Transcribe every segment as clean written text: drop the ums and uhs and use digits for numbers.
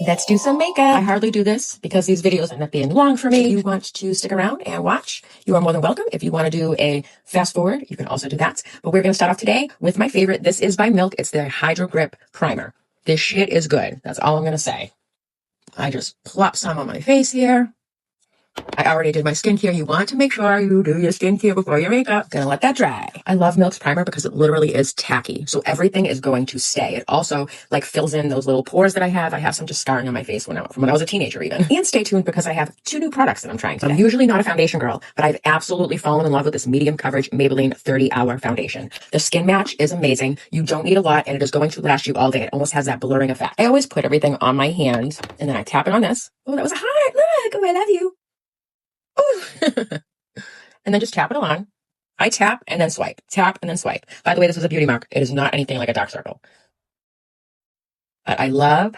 Let's do some makeup. I hardly do this because these videos end up being long for me. If you want to stick around and watch, you are more than welcome. If you want to do a fast forward, you can also do that. But we're going to start off today with my favorite. This is by Milk. It's the Hydro Grip Primer. This shit is good. That's all I'm going to say. I just plop some on my face here. I already did my skincare. You want to make sure you do your skincare before your makeup. Gonna let that dry. I love Milk's primer because it literally is tacky. So everything is going to stay. It also like fills in those little pores that I have. I have some just scarring on my face from when I was a teenager even. And stay tuned because I have 2 new products that I'm trying today. I'm usually not a foundation girl, but I've absolutely fallen in love with this medium coverage Maybelline 30-hour foundation. The skin match is amazing. You don't need a lot and it is going to last you all day. It almost has that blurring effect. I always put everything on my hand and then I tap it on this. Oh, that was a heart. Look, oh, I love you. And then just tap it along. I tap and then swipe, tap and then swipe. By the way, this is a beauty mark. It is not anything like a dark circle. But I love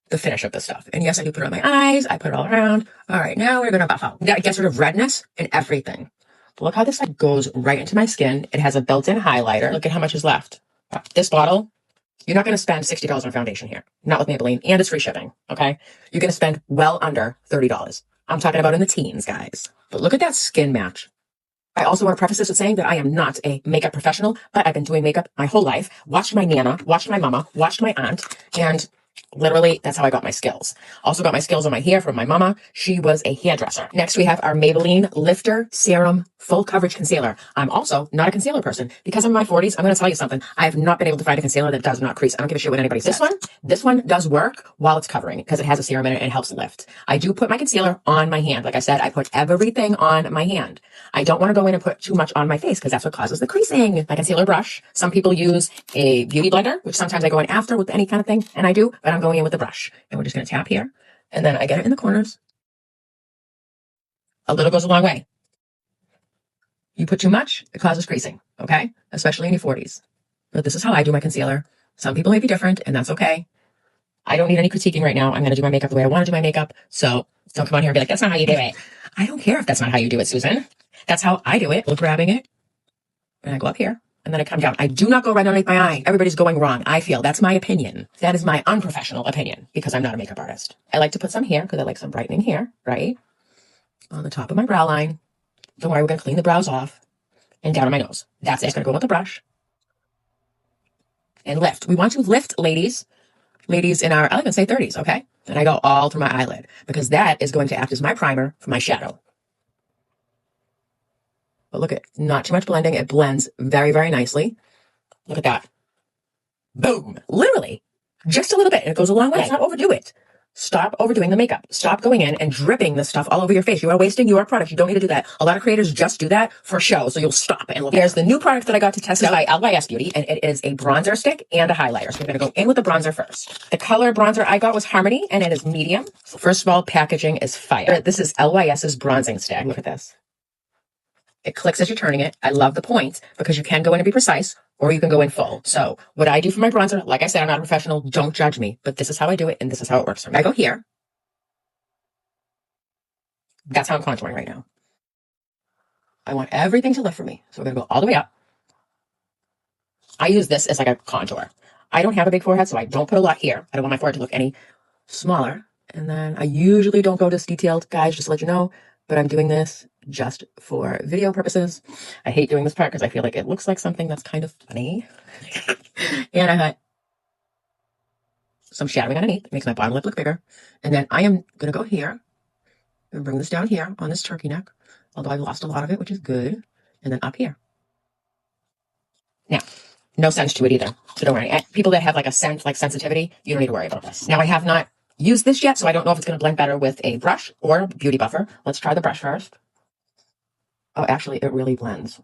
the finish of this stuff. And yes, I do put it on my eyes. I put it all around. All right, now we're going to buff out. That gets rid of redness and everything. But look how this like goes right into my skin. It has a built-in highlighter. Look at how much is left. This bottle, you're not going to spend $60 on foundation here. Not with Maybelline. And it's free shipping, okay? You're going to spend well under $30. I'm talking about in the teens, guys. But look at that skin match. I also want to preface this with saying that I am not a makeup professional, but I've been doing makeup my whole life. Watched my Nana, watched my mama, watched my aunt, and literally that's how I got my skills. Also got my skills on my hair from my mama. She was a hairdresser. Next, we have our Maybelline Lifter Serum Full Coverage Concealer. I'm also not a concealer person. Because I'm in my 40s, I'm going to tell you something. I have not been able to find a concealer that does not crease. I don't give a shit what anybody says. This one does work while it's covering because it has a serum in it and it helps lift. I do put my concealer on my hand. Like I said, I put everything on my hand. I don't want to go in and put too much on my face because that's what causes the creasing. My concealer brush. Some people use a beauty blender, which sometimes I go in after with any kind of thing, and I do, but I'm going in with the brush. And we're just going to tap here, and then I get it in the corners. A little goes a long way. You put too much, it causes creasing, okay? Especially in your 40s. But this is how I do my concealer. Some people may be different, and that's okay. I don't need any critiquing right now. I'm going to do my makeup the way I want to do my makeup, so don't come on here and be like, that's not how you do it. I don't care if that's not how you do it, Susan. That's how I do it. We're grabbing it, and I go up here, and then I come down. I do not go right underneath my eye. Everybody's going wrong. I feel that's my opinion. That is my unprofessional opinion because I'm not a makeup artist. I like to put some here because I like some brightening here, right? On the top of my brow line. Don't worry, we're going to clean the brows off and down on my nose. That's it. It's going to go with the brush and lift. We want to lift, ladies. Ladies in our, I can say 30s, okay? And I go all through my eyelid because that is going to act as my primer for my shadow. But look at, not too much blending. It blends very, very nicely. Look at that. Boom. Literally. Just a little bit. And it goes a long way. Let's not overdo it. Stop overdoing the makeup. Stop going in and dripping the stuff all over your face. You are wasting your product. You don't need to do that. A lot of creators just do that for show. So you'll stop and look. Here's the new product that I got to test out by LYS Beauty. And it is a bronzer stick and a highlighter. So we're going to go in with the bronzer first. The color bronzer I got was Harmony and it is medium. So first of all, packaging is fire. This is LYS's bronzing stick. Look at this. It clicks as you're turning it. I love the point because you can go in and be precise or you can go in full. So what I do for my bronzer, like I said, I'm not a professional. Don't judge me, but this is how I do it. And this is how it works for me. I go here. That's how I'm contouring right now. I want everything to lift for me. So we're going to go all the way up. I use this as like a contour. I don't have a big forehead, so I don't put a lot here. I don't want my forehead to look any smaller. And then I usually don't go this detailed, guys, just to let you know. But I'm doing this just for video purposes. I hate doing this part because I feel like it looks like something that's kind of funny. And I got some shadowing underneath. It makes my bottom lip look bigger. And then I am going to go here and bring this down here on this turkey neck. Although I've lost a lot of it, which is good. And then up here. Now, no sense to it either. So don't worry. People that have like a scent, like sensitivity, you don't need to worry about this. Now I have not used this yet, so I don't know if it's going to blend better with a brush or a beauty buffer. Let's try the brush first. Oh, actually, it really blends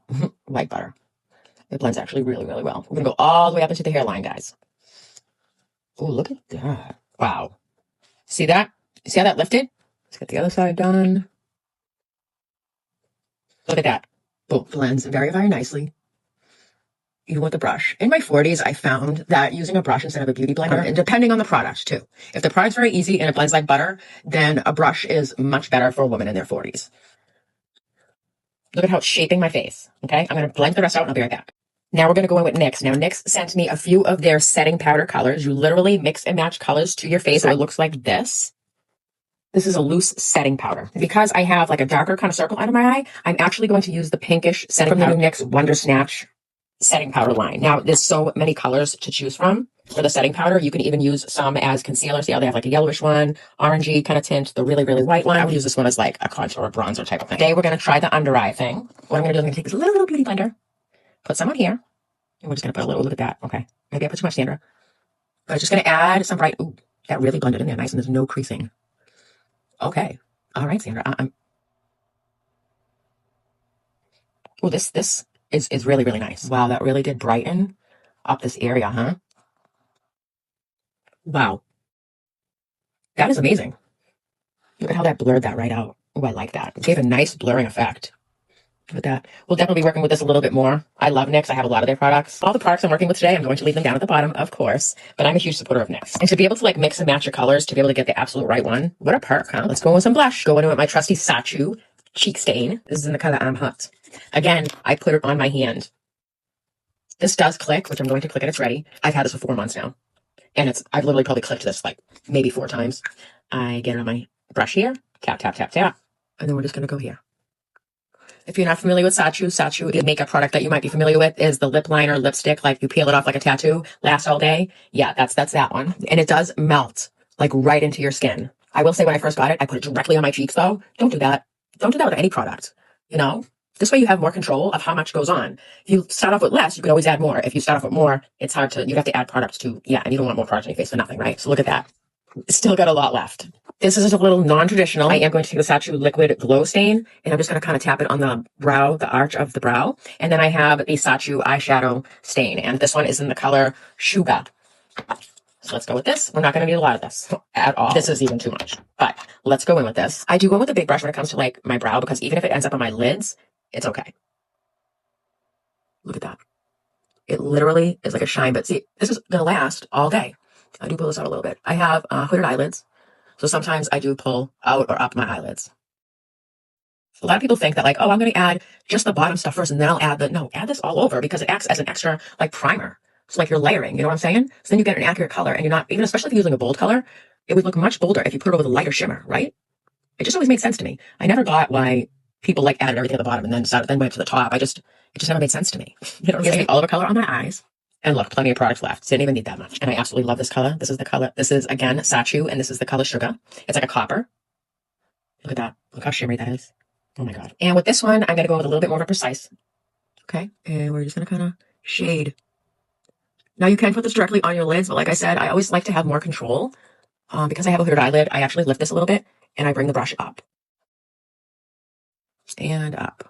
like butter. It blends actually really, really well. We're going to go all the way up into the hairline, guys. Oh, look at that. Wow. See that? See how that lifted? Let's get the other side done. Look at that. Boom. Blends very, very nicely. Even with the brush. In my 40s, I found that using a brush instead of a beauty blender, and depending on the product too. If the product's very easy and it blends like butter, then a brush is much better for a woman in their 40s. Look at how it's shaping my face. Okay, I'm going to blend the rest out and I'll be right back. Now we're going to go in with NYX. Now NYX sent me a few of their setting powder colors. You literally mix and match colors to your face so it looks like this. This is a loose setting powder. Because I have like a darker kind of circle under my eye, I'm actually going to use the pinkish setting powder from the new NYX Wonder Snatch setting powder line. Now, there's so many colors to choose from for the setting powder. You can even use some as concealer. See how they have like a yellowish one, orangey kind of tint, the really, really white one. I would use this one as like a contour or bronzer type of thing. Today, we're going to try the under eye thing. What I'm going to do is I'm going to take this little beauty blender, put some on here, and we're just going to put a little, look at that. Okay. Maybe I put too much, Sandra. But I'm just going to add some bright, ooh, that really blended in there nice and there's no creasing. Okay. All right, Sandra. Oh, this is really, really nice. Wow, that really did brighten up this area, huh? Wow. That is amazing. Look at how that blurred that right out. Oh, I like that. It gave a nice blurring effect. Look at that. We'll definitely be working with this a little bit more. I love NYX. I have a lot of their products. All the products I'm working with today, I'm going to leave them down at the bottom, of course. But I'm a huge supporter of NYX. And to be able to like mix and match your colors, to be able to get the absolute right one, what a perk, huh? Let's go in with some blush. Go in with my trusty Sachu Cheek Stain. This is in the color I'm Hot. Again, I put it on my hand. This does click, which I'm going to click and it's ready. I've had this for 4 months now. And I've literally probably clicked this like maybe 4 times. I get it on my brush here, tap, tap, tap, tap. And then we're just going to go here. If you're not familiar with Sachu, the makeup product that you might be familiar with is the lip liner lipstick, like you peel it off like a tattoo, lasts all day. Yeah, that's that one. And it does melt like right into your skin. I will say when I first got it, I put it directly on my cheeks though. Don't do that. Don't do that with any product, you know? This way you have more control of how much goes on. If you start off with less, you can always add more. If you start off with more, it's hard to, you have to add products to, yeah, and you don't want more products on your face for nothing, right? So look at that. It's still got a lot left. This is a little non-traditional. I am going to take the Sachu Liquid Glow Stain, and I'm just going to kind of tap it on the brow, the arch of the brow. And then I have the Sachu Eyeshadow Stain, and this one is in the color Sugar. So let's go with this. We're not going to need a lot of this at all. This is even too much, but let's go in with this. I do go with a big brush when it comes to like my brow, because even if it ends up on my lids, it's okay. Look at that. It literally is like a shine, but see, this is going to last all day. I do pull this out a little bit. I have hooded eyelids, so sometimes I do pull out or up my eyelids. A lot of people think that like, oh, I'm going to add just the bottom stuff first and then I'll add no, add this all over because it acts as an extra like primer. So like you're layering, you know what I'm saying? So then you get an accurate color and you're not, even especially if you're using a bold color, it would look much bolder if you put it over the lighter shimmer, right? It just always made sense to me. I never got why people like added everything at the bottom and then went to the top. It just never made sense to me. You know what I'm saying? All over color on my eyes. And look, plenty of product left. Didn't even need that much. And I absolutely love this color. This is the color. This is, again, Sachu, and this is the color Sugar. It's like a copper. Look at that. Look how shimmery that is. Oh my God. And with this one, I'm going to go with a little bit more of a precise. Okay. And we're just going to kind of shade. Now you can put this directly on your lids, but like I said, I always like to have more control. Because I have a hooded eyelid, I actually lift this a little bit and I bring the brush up. And up.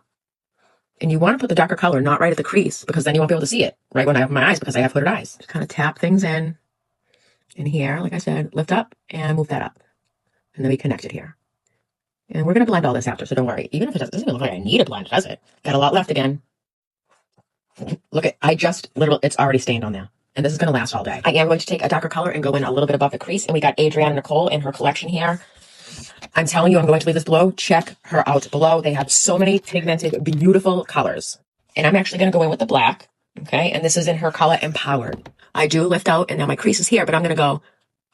And you want to put the darker color not right at the crease because then you won't be able to see it right when I open my eyes because I have hooded eyes. Just kind of tap things in here, like I said, lift up and move that up. And then we connect it here. And we're going to blend all this after, so don't worry. Even if it doesn't even look like I need a blend, does it? Got a lot left again. Look at, it's already stained on there. And this is going to last all day. I am going to take a darker color and go in a little bit above the crease. And we got Adrienne Nicole in her collection here. I'm telling you, I'm going to leave this below. Check her out below. They have so many pigmented, beautiful colors. And I'm actually going to go in with the black. Okay. And this is in her color Empowered. I do lift out and now my crease is here, but I'm going to go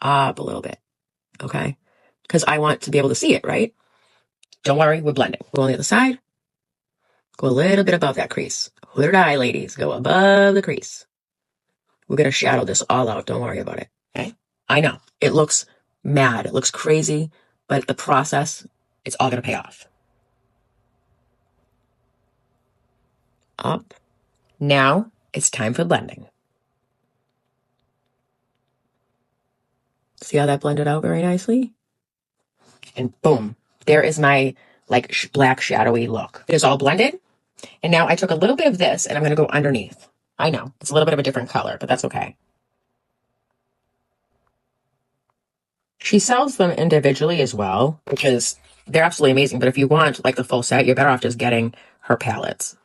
up a little bit. Okay. Because I want to be able to see it, right? Don't worry. We're blending. Go on the other side. Go a little bit above that crease. Hooded eye, ladies. Go above the crease. We're going to shadow this all out. Don't worry about it. Okay. I know it looks mad. It looks crazy. But the process, it's all going to pay off. Up. Now it's time for blending. See how that blended out very nicely? And boom, there is my like black shadowy look. It is all blended. And now I took a little bit of this and I'm going to go underneath. I know it's a little bit of a different color, but that's okay. She sells them individually as well, which is, they're absolutely amazing. But if you want like the full set, you're better off just getting her palettes.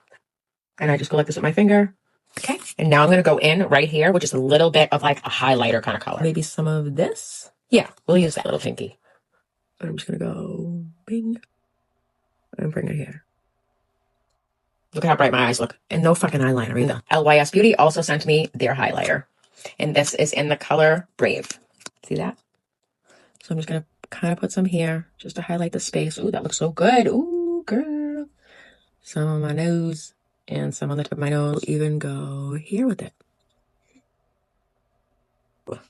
And I just go like this with my finger. Okay. And now I'm going to go in right here, which is a little bit of like a highlighter kind of color. Maybe some of this. Yeah, we'll use that little pinky. I'm just going to go bing and bring it here. Look at how bright my eyes look. And no fucking eyeliner either. LYS Beauty also sent me their highlighter. And this is in the color Brave. See that? So I'm just going to kind of put some here just to highlight the space. Ooh, that looks so good. Ooh, girl. Some on my nose and some on the tip of my nose. Even go here with it.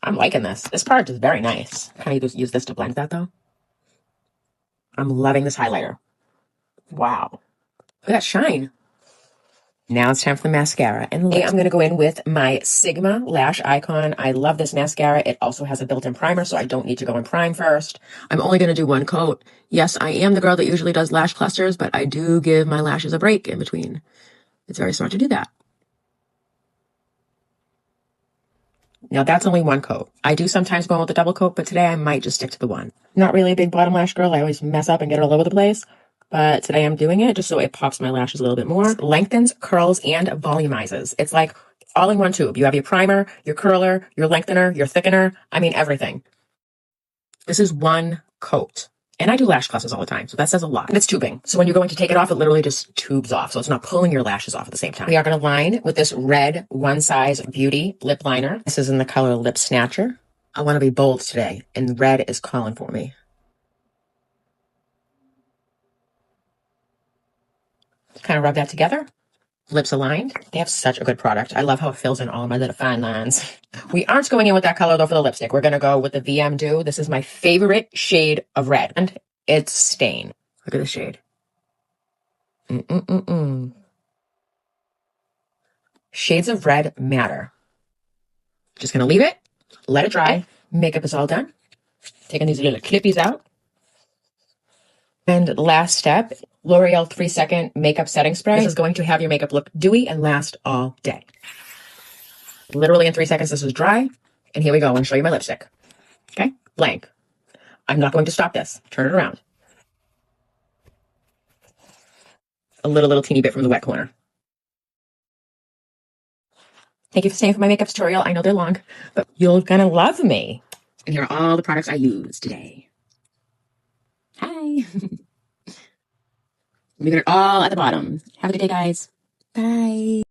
I'm liking this. This product is very nice. Can I use this to blend that though? I'm loving this highlighter. Wow. Look at that shine. Now it's time for the mascara. And I'm going to go in with my Sigma Lash Icon. I love this mascara. It also has a built-in primer, so I don't need to go and prime first. I'm only going to do one coat. Yes, I am the girl that usually does lash clusters, but I do give my lashes a break in between. It's very smart to do that. Now that's only one coat. I do sometimes go in with a double coat, but today I might just stick to the one. Not really a big bottom lash girl. I always mess up and get it all over the place. But today I'm doing it just so it pops my lashes a little bit more. Lengthens, curls, and volumizes. It's like all in one tube. You have your primer, your curler, your lengthener, your thickener. I mean, everything. This is one coat. And I do lash clusters all the time, so that says a lot. And it's tubing. So when you're going to take it off, it literally just tubes off. So it's not pulling your lashes off at the same time. We are going to line with this red One Size Beauty lip liner. This is in the color Lip Snatcher. I want to be bold today, and red is calling for me. Kind of rub that together. Lips aligned. They have such a good product. I love how it fills in all of my little fine lines. We aren't going in with that color though for the lipstick. We're going to go with the VM Dew. This is my favorite shade of red. And it's Stain. Look at the shade. Shades of red matter. Just going to leave it. Let it dry. Makeup is all done. Taking these little clippies out. And last step, L'Oreal 3-second makeup setting spray. This is going to have your makeup look dewy and last all day. Literally in 3 seconds, this is dry. And here we go. I'm going to show you my lipstick. Okay? Blank. I'm not going to stop this. Turn it around. A little teeny bit from the wet corner. Thank you for staying for my makeup tutorial. I know they're long, but you're going to love me. And here are all the products I used today. Hi. Leaving it all at the bottom. Have a good day, guys. Bye.